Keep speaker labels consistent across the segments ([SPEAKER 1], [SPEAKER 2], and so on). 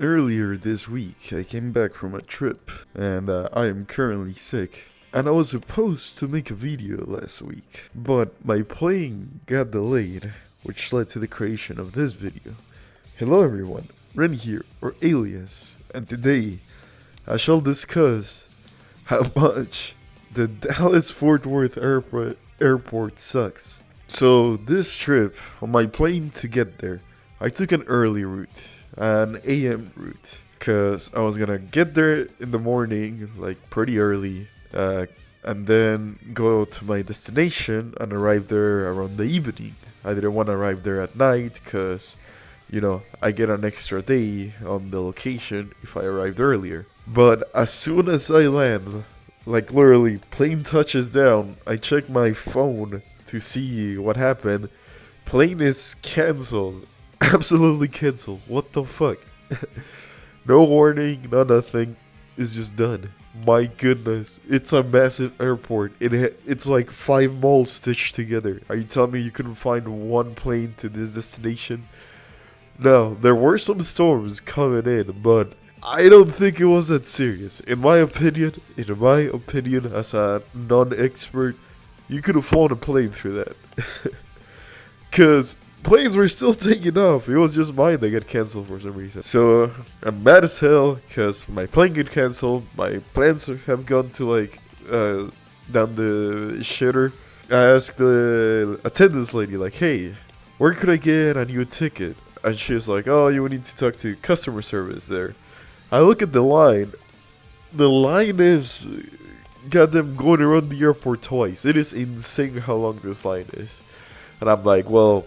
[SPEAKER 1] Earlier this week, I came back from a trip, and I am currently sick. And I was supposed to make a video last week, but my plane got delayed, which led to the creation of this video. Hello everyone, Ren here, or Alias, and today I shall discuss how much the Dallas-Fort Worth airport sucks. So this trip, on my plane to get there, I took an early route, an AM route, because I was gonna get there in the morning, like pretty early, and then go to my destination and arrive there around the evening. I didn't want to arrive there at night because, I get an extra day on the location if I arrived earlier. But as soon as I land, like literally, plane touches down, I check my phone to see what happened. Plane is cancelled. Absolutely cancelled. What the fuck? No warning, no nothing. It's just done. My goodness. It's a massive airport. It's like 5 malls stitched together. Are you telling me you couldn't find one plane to this destination? No, there were some storms coming in, but I don't think it was that serious. In my opinion, as a non-expert, you could have flown a plane through that. Because planes were still taking off. It was just mine that got cancelled for some reason. So I'm mad as hell because my plane got cancelled. My plans have gone to down the shitter. I asked the attendance lady hey, where could I get a new ticket? And she was like, oh, you would need to talk to customer service there. I look at the line. The line is got them going around the airport twice. It is insane how long this line is. And I'm like, well,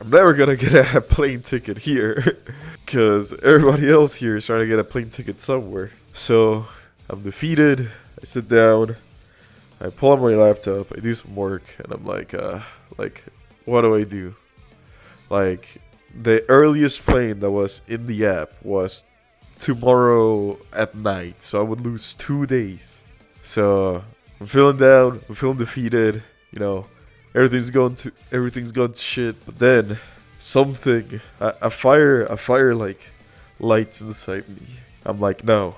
[SPEAKER 1] I'm never gonna get a plane ticket here because everybody else here is trying to get a plane ticket somewhere. So I'm defeated. I sit down. I pull out my laptop. I do some work, and I'm like, what do I do? The earliest plane that was in the app was tomorrow at night, so I would lose 2 days. So I'm feeling down. I'm feeling defeated. Everything's going to shit. But then something, a fire lights inside me. I'm like, no,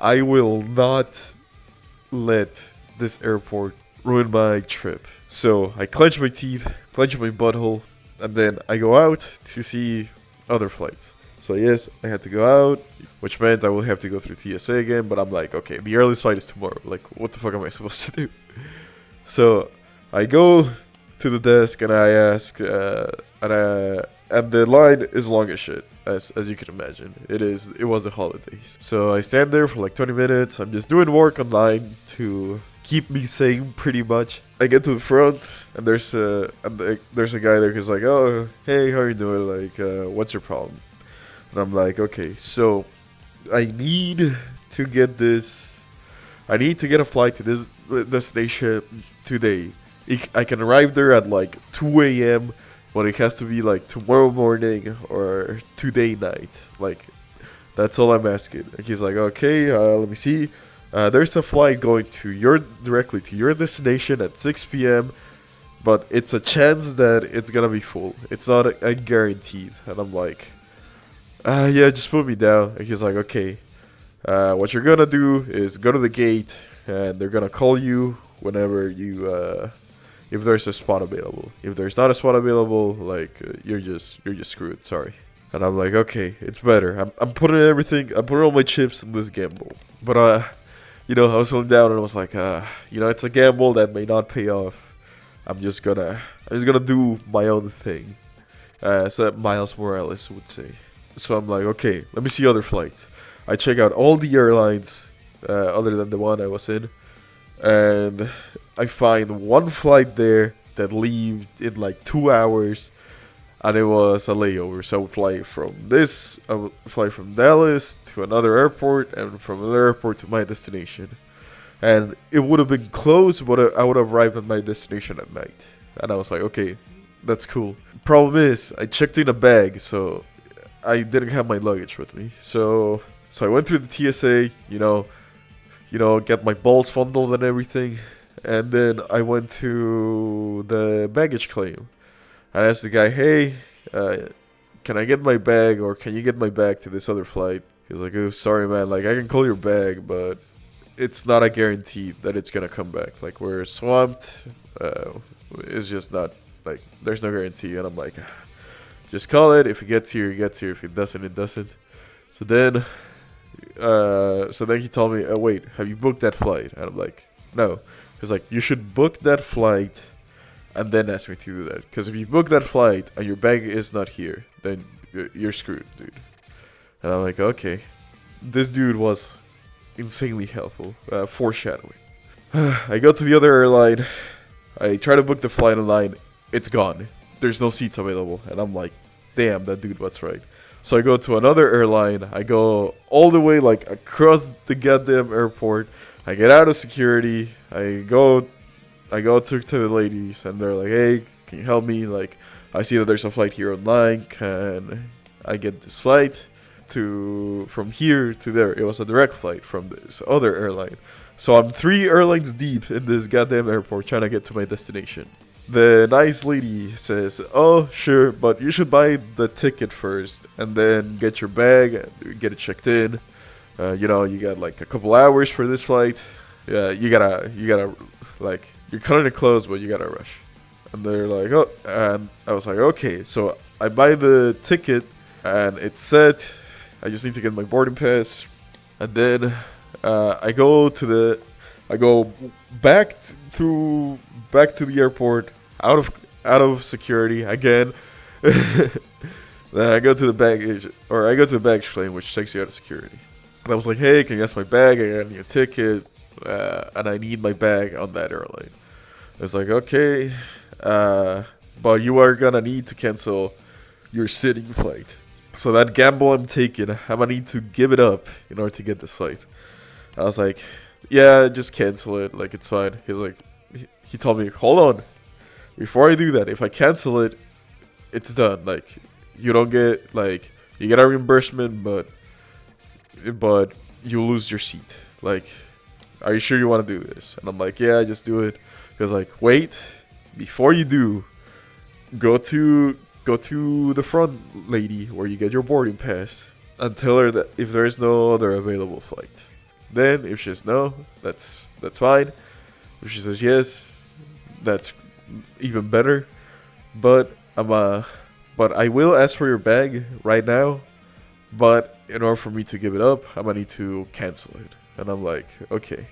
[SPEAKER 1] I will not let this airport ruin my trip. So I clench my teeth, clench my butthole, and then I go out to see other flights. So yes, I had to go out, which meant I will have to go through TSA again. But I'm like, okay, the earliest flight is tomorrow. What the fuck am I supposed to do? So I go to the desk and I ask, and the line is long as shit, as you can imagine. It was the holidays, so I stand there for 20 minutes. I'm just doing work online to keep me sane, pretty much. I get to the front and there's a guy there who's like, oh, hey, how are you doing? What's your problem? And I'm like, okay, so I need to get a flight to this destination today. I can arrive there at 2 a.m. but it has to be tomorrow morning or today night. That's all I'm asking. And he's like, okay, let me see. There's a flight going directly to your destination at 6 p.m. but it's a chance that it's gonna be full. It's not a guaranteed. And I'm like, yeah, just put me down. And he's like, okay, what you're gonna do is go to the gate and they're gonna call you whenever you if there's a spot available. If there's not a spot available, you're just screwed. Sorry. And I'm like, okay, it's better. I'm putting all my chips in this gamble. But I was feeling down and I was like, it's a gamble that may not pay off. I'm just gonna do my own thing. So that Miles Morales would say. So I'm like, okay, let me see other flights. I check out all the airlines other than the one I was in, and I find one flight there that leaves in 2 hours, and it was a layover. So I would fly from Dallas to another airport, and from another airport to my destination. And it would have been close, but I would have arrived at my destination at night. And I was like, okay, that's cool. Problem is, I checked in a bag, so I didn't have my luggage with me. So I went through the TSA, get my balls fondled and everything. And then I went to the baggage claim. I asked the guy, hey, can I get my bag, or can you get my bag to this other flight? He's like, oh, sorry, man. Like, I can call your bag, but it's not a guarantee that it's gonna come back. Like, we're swamped. It's just not, like, there's no guarantee. And I'm like, just call it. If it gets here, it gets here. If it doesn't, it doesn't. So then he told me, wait, have you booked that flight? And I'm like, no. He's like, you should book that flight and then ask me to do that. Because if you book that flight and your bag is not here, then you're screwed, dude. And I'm like, okay. This dude was insanely helpful. Foreshadowing. I go to the other airline. I try to book the flight online. It's gone. There's no seats available. And I'm like, damn, that dude was right. So I go to another airline. I go all the way, like, across the goddamn airport. I get out of security. I go to the ladies, and they're like, hey, can you help me? Like, I see that there's a flight here online. Can I get this flight from here to there? It was a direct flight from this other airline. So I'm 3 airlines deep in this goddamn airport trying to get to my destination. The nice lady says, oh, sure, but you should buy the ticket first and then get your bag, get it checked in. You got like a couple hours for this flight. Yeah, you gotta, like, you're cutting it close, but you gotta rush. And they're like, oh, and I was like, okay. So I buy the ticket, and it's set. I just need to get my boarding pass. And then I go back to the airport, out of security again. Then I go to the baggage claim, which takes you out of security. And I was like, hey, can you ask my bag? I got a new ticket, and I need my bag on that airline. It's like, okay, but you are gonna need to cancel your sitting flight. So that gamble I'm taking, I'm gonna need to give it up in order to get this flight. I was like, yeah, just cancel it. Like, it's fine. He's like, he told me, hold on. Before I do that, if I cancel it, it's done. Like, you don't get, like, you get a reimbursement, but you lose your seat. Like, are you sure you want to do this? And I'm like, yeah, just do it. He was like, wait, before you do, go to the front lady where you get your boarding pass and tell her that if there is no other available flight. Then if she says no, that's fine. If she says yes, that's even better. But I will ask for your bag right now. But in order for me to give it up, I'm gonna need to cancel it. And I'm like, okay,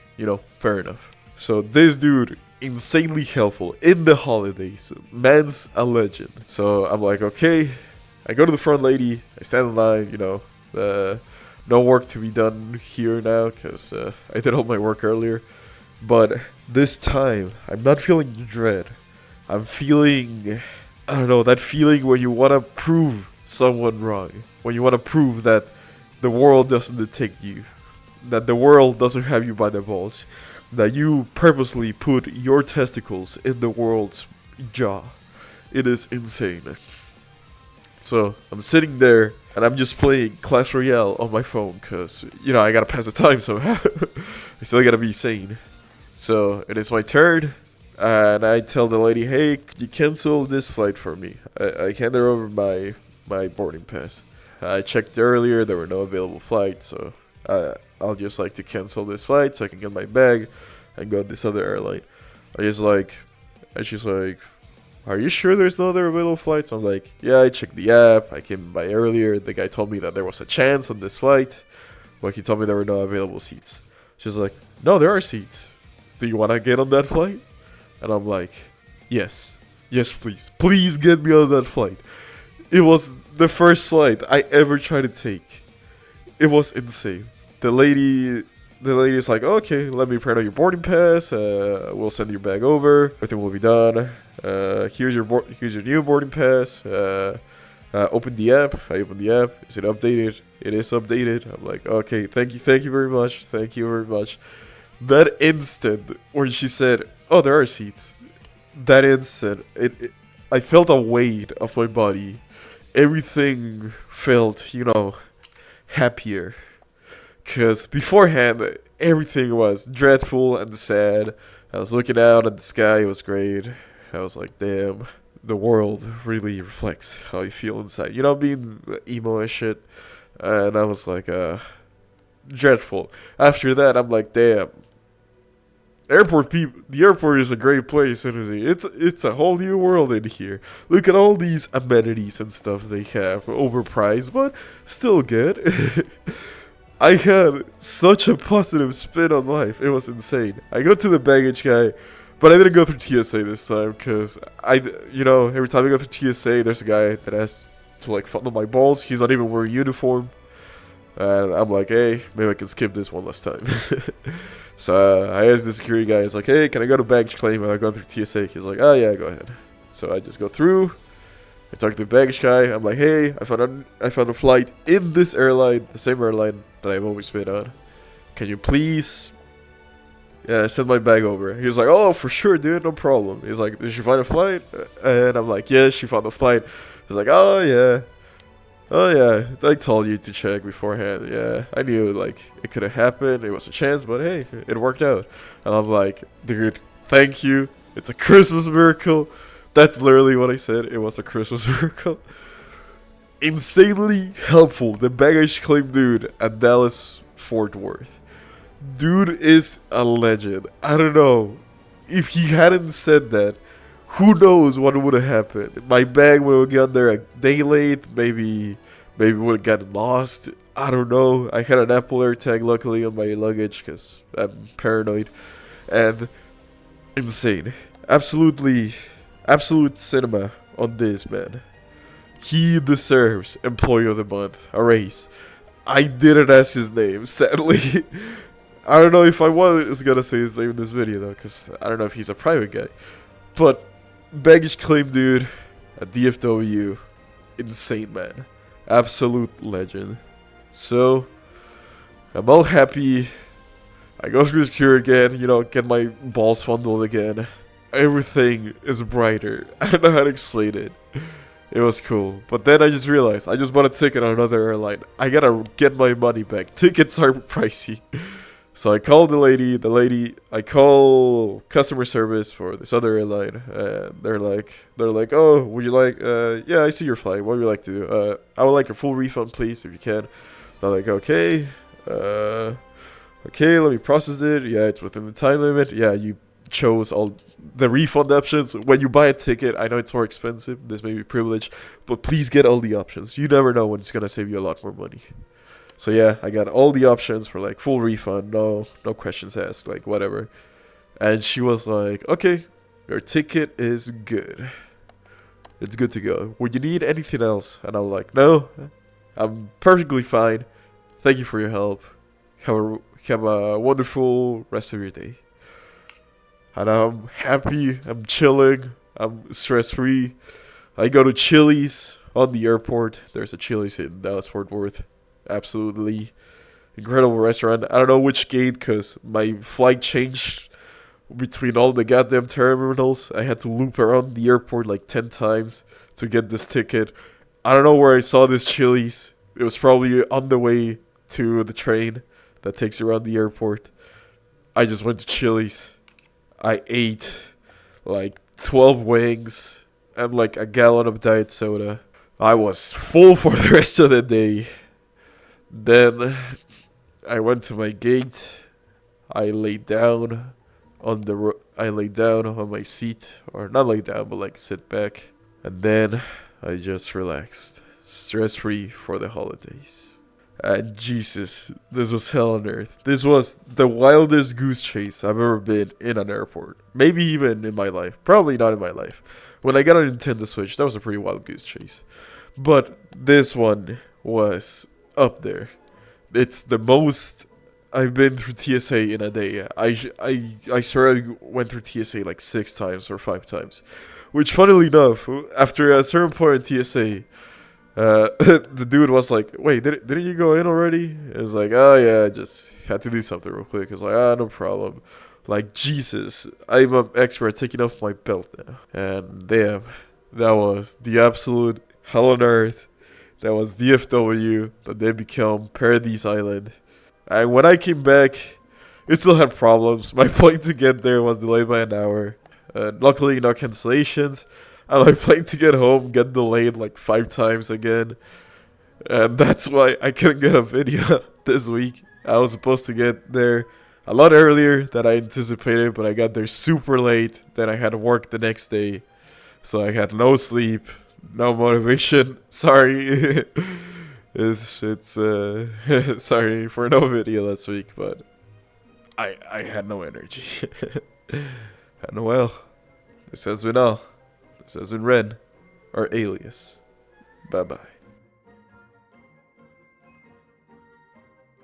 [SPEAKER 1] fair enough. So this dude, insanely helpful in the holidays. Man's a legend. So I'm like, okay. I go to the front lady. I stand in line, no work to be done here now because I did all my work earlier. But this time, I'm not feeling dread. I'm feeling, I don't know, that feeling where you want to prove someone wrong. When you want to prove that the world doesn't detect you. That the world doesn't have you by the balls. That you purposely put your testicles in the world's jaw. It is insane. So, I'm sitting there, and I'm just playing Clash Royale on my phone, because, I gotta pass the time somehow. I still gotta be sane. So, it is my turn, and I tell the lady, hey, could you cancel this flight for me? I hand her over my boarding pass. I checked earlier, there were no available flights, so I'll just like to cancel this flight so I can get my bag and go to this other airline. And she's like, are you sure there's no other available flights? I'm like, yeah, I checked the app. I came by earlier. The guy told me that there was a chance on this flight. But he told me there were no available seats. She's like, no, there are seats. Do you want to get on that flight? And I'm like, yes. Yes, please. Please get me on that flight. It was the first flight I ever tried to take. It was insane. The lady is like, okay, let me print out your boarding pass. We'll send your bag over. Everything will be done. Here's your new boarding pass. Open the app. I open the app. Is it updated? It is updated. I'm like, okay, thank you very much. Thank you very much. That instant when she said, oh, there are seats. That instant, I felt a weight of my body. Everything felt, happier. Because beforehand, everything was dreadful and sad. I was looking out at the sky. It was great. I was like, damn, the world really reflects how you feel inside. Being emo and shit. And I was like, dreadful. After that, I'm like, damn. The airport is a great place, isn't it? It's a whole new world in here. Look at all these amenities and stuff they have, overpriced, but still good. I had such a positive spin on life. It was insane. I go to the baggage guy, but I didn't go through TSA this time because every time I go through TSA, there's a guy that has to like fondle my balls. He's not even wearing uniform, and I'm like, hey, maybe I can skip this one last time. So I asked the security guy. He's like, hey, can I go to baggage claim? And I go through TSA. He's like, oh yeah, go ahead. So I just go through. I talk to the baggage guy. I'm like, hey, I found a flight in this airline, the same airline that I've always been on. Can you please send my bag over? He was like, oh, for sure, dude, no problem. He's like, did she find a flight? And I'm like, yeah, she found a flight. He's like, oh yeah, I told you to check beforehand. Yeah, I knew like it could have happened. It was a chance, but hey, it worked out. And I'm like, dude, thank you. It's a Christmas miracle. That's literally what I said. It was a Christmas miracle. Insanely helpful. The baggage claim dude at Dallas Fort Worth. Dude is a legend. I don't know. If he hadn't said that, who knows what would have happened. My bag would have gotten there a day late. Maybe would have gotten lost. I don't know. I had an Apple AirTag luckily on my luggage because I'm paranoid. And insane. Absolute cinema on this, man. He deserves Employee of the Month, a raise. I didn't ask his name, sadly. I don't know if I was gonna say his name in this video though, because I don't know if he's a private guy. But baggage claim dude at DFW, insane man. Absolute legend. So, I'm all happy. I go through the security again, get my balls fondled again. Everything is brighter. I don't know how to explain it. It was cool. But then I just realized, I just bought a ticket on another airline. I gotta get my money back. Tickets are pricey. So I called the lady, I call customer service for this other airline. And they're like, oh, would you like, yeah, I see your flight. What would you like to do? I would like a full refund, please, if you can. They're like, okay, let me process it. Yeah, it's within the time limit. Yeah, you chose all the refund options. When you buy a ticket, I know it's more expensive, this may be privilege, but please get all the options. You never know when it's gonna save you a lot more money. So yeah, I got all the options for like full refund, no questions asked, like whatever. And she was like, okay, your ticket is good, it's good to go. Would you need anything else? And I'm like, no, I'm perfectly fine. Thank you for your help. Have a wonderful rest of your day. And I'm happy, I'm chilling, I'm stress-free. I go to Chili's on the airport. There's a Chili's in Dallas Fort Worth. Absolutely incredible restaurant. I don't know which gate because my flight changed between all the goddamn terminals. I had to loop around the airport like 10 times to get this ticket. I don't know where I saw this Chili's. It was probably on the way to the train that takes you around the airport. I just went to Chili's. I ate like 12 wings and like a gallon of diet soda. I was full for the rest of the day. Then I went to my gate. I laid down on my seat, or not lay down, but like sit back, and then I just relaxed, stress-free for the holidays. And Jesus, this was hell on earth. This was the wildest goose chase I've ever been in an airport. Maybe even in my life. Probably not in my life. When I got a Nintendo Switch, that was a pretty wild goose chase. But this one was up there. It's the most I've been through TSA in a day. I swear I went through TSA like 6 times or 5 times. Which, funnily enough, after a certain point in TSA, the dude was like, wait, didn't you go in already? It was like, oh yeah, I just had to do something real quick. It's like, no problem. Like, Jesus, I'm an expert at taking off my belt now. And damn, that was the absolute hell on earth. That was DFW, but they become Paradise Island. And when I came back, it still had problems. My flight to get there was delayed by an hour. Luckily, no cancellations. And my plane to get home got delayed like 5 times again. And that's why I couldn't get a video this week. I was supposed to get there a lot earlier than I anticipated, but I got there super late. Then I had to work the next day, so I had no sleep, no motivation. Sorry. it's sorry for no video this week, but I had no energy. And well, this has been all. This has been Ren, or Alias. Bye bye.